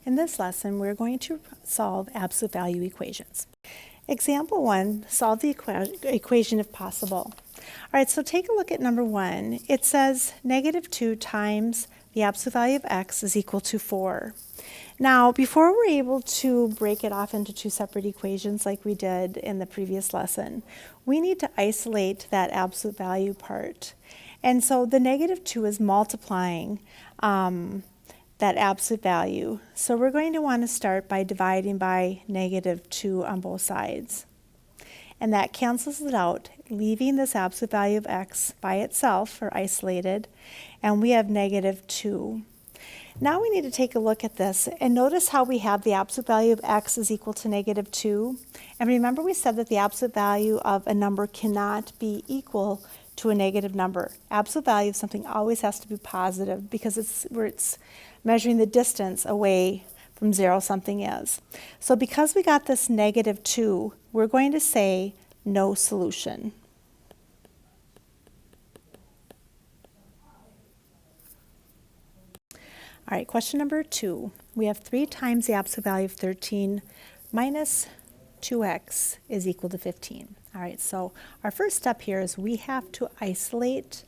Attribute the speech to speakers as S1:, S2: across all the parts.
S1: In this lesson, we're going to solve absolute value equations. Example 1, solve the equation if possible. All right, so take a look at number 1. It says -2 times the absolute value of x is equal to 4. Now, before we're able to break it off into two separate equations like we did in the previous lesson, we need to isolate that absolute value part. And so the -2 is multiplying that absolute value. So we're going to want to start by dividing by -2 on both sides. And that cancels it out, leaving this absolute value of x by itself, or isolated, and we have -2. Now we need to take a look at this and notice how we have the absolute value of x is equal to -2. And remember we said that the absolute value of a number cannot be equal to a negative number. Absolute value of something always has to be positive because it's measuring the distance away from 0 something is. So because we got this -2, we're going to say no solution. All right, question number 2. We have 3 times the absolute value of 13 minus 2x is equal to 15. All right, so our first step here is we have to isolate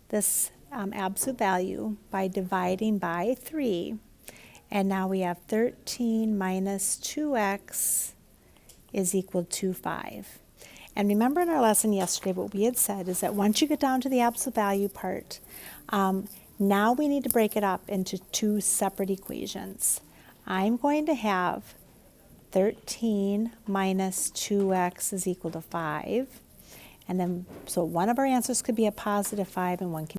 S1: this absolute value by dividing by 3. And now we have 13 minus 2x is equal to 5. And remember in our lesson yesterday what we had said is that once you get down to the absolute value part, now we need to break it up into two separate equations. I'm going to have 13 minus 2x is equal to 5. And then, so one of our answers could be a positive 5 and one can.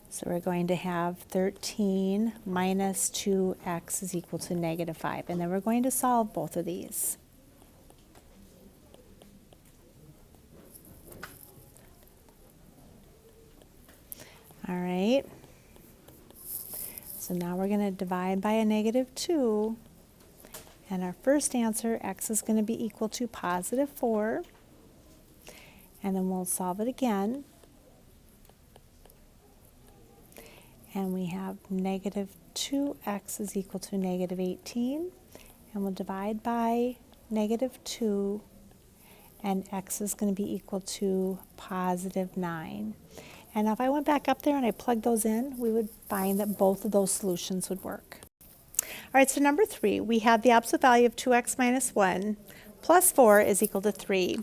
S1: So we're going to have 13 minus 2x is equal to -5. And then we're going to solve both of these. All right. So now we're going to divide by a -2. And our first answer, x is going to be equal to positive 4. And then we'll solve it again. And we have -2x is equal to -18. And we'll divide by -2. And x is going to be equal to positive 9. And now if I went back up there and I plugged those in, we would find that both of those solutions would work. All right, so number 3, we have the absolute value of 2x minus 1 plus 4 is equal to 3.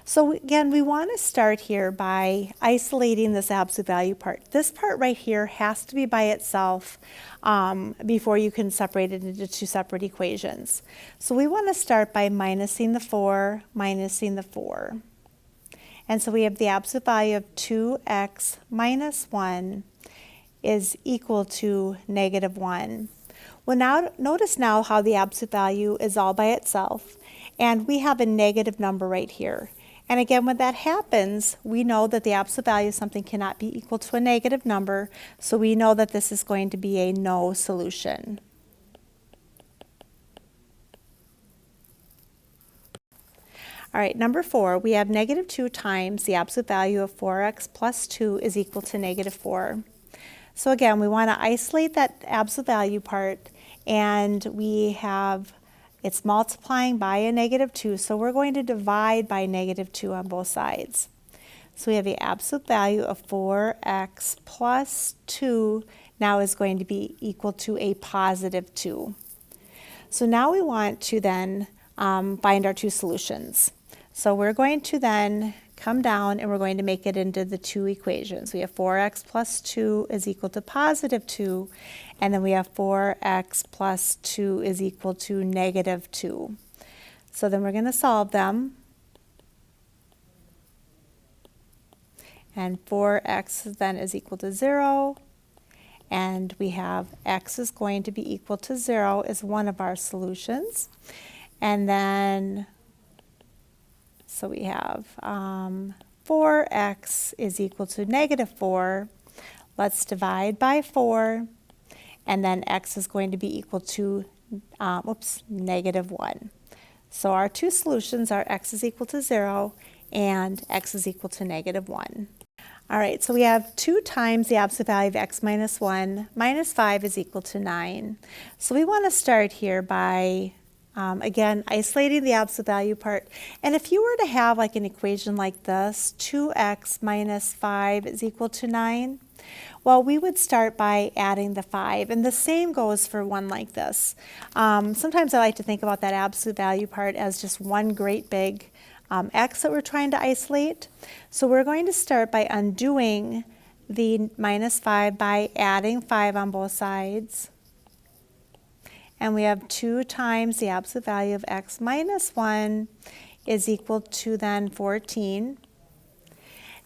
S1: So again, we want to start here by isolating this absolute value part. This part right here has to be by itself before you can separate it into two separate equations. So we want to start by minusing the 4, minusing the 4. And so we have the absolute value of 2x minus 1 is equal to -1. Well, now notice now how the absolute value is all by itself, and we have a negative number right here. And again, when that happens, we know that the absolute value of something cannot be equal to a negative number, so we know that this is going to be a no solution. All right, number 4, we have -2 times the absolute value of 4x plus 2 is equal to -4. So again, we want to isolate that absolute value part, and we have, it's multiplying by a -2, so we're going to divide by -2 on both sides. So we have the absolute value of 4x plus 2 now is going to be equal to a positive 2. So now we want to then find our two solutions. So we're going to then come down and we're going to make it into the two equations. We have 4x plus 2 is equal to positive 2, and then we have 4x plus 2 is equal to -2. So then we're going to solve them. And 4x then is equal to 0, and we have x is going to be equal to 0 is one of our solutions. And then so we have 4x is equal to -4. Let's divide by 4. And then x is going to be equal to, -1. So our two solutions are x is equal to 0 and x is equal to -1. All right, so we have 2 times the absolute value of x minus 1 minus 5 is equal to 9. So we want to start here by, again, isolating the absolute value part. And if you were to have like an equation like this, 2x minus 5 is equal to 9, well, we would start by adding the 5. And the same goes for one like this. Sometimes I like to think about that absolute value part as just one great big x that we're trying to isolate. So we're going to start by undoing the minus 5 by adding 5 on both sides. And we have 2 times the absolute value of x minus 1 is equal to then 14.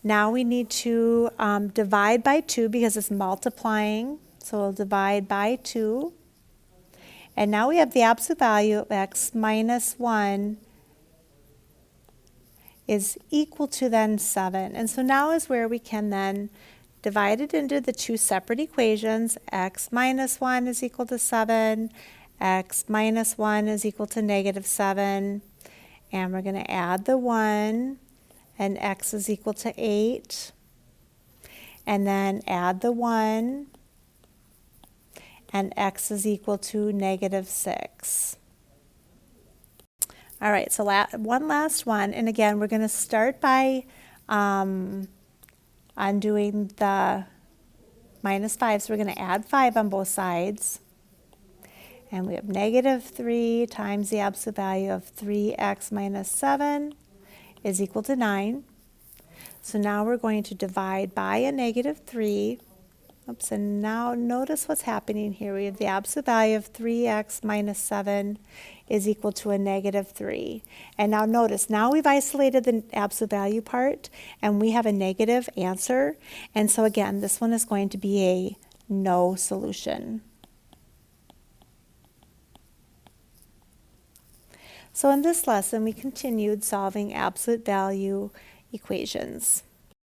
S1: Now we need to divide by 2 because it's multiplying. So we'll divide by 2. And now we have the absolute value of x minus 1 is equal to then 7. And so now is where we can then divide it into the 2 separate equations. X minus 1 is equal to 7. X minus 1 is equal to negative 7. And we're going to add the 1. And x is equal to 8. And then add the 1. And x is equal to negative 6. All right, so one last one. And again, we're going to start by undoing the minus 5. So we're going to add 5 on both sides. And we have negative 3 times the absolute value of 3x minus 7 is equal to 9. So now we're going to divide by a negative 3. Oops, and now notice what's happening here. We have the absolute value of 3x minus 7 is equal to a negative 3. And now notice, now we've isolated the absolute value part, and we have a negative answer. And so again, this one is going to be a no solution. So in this lesson, we continued solving absolute value equations.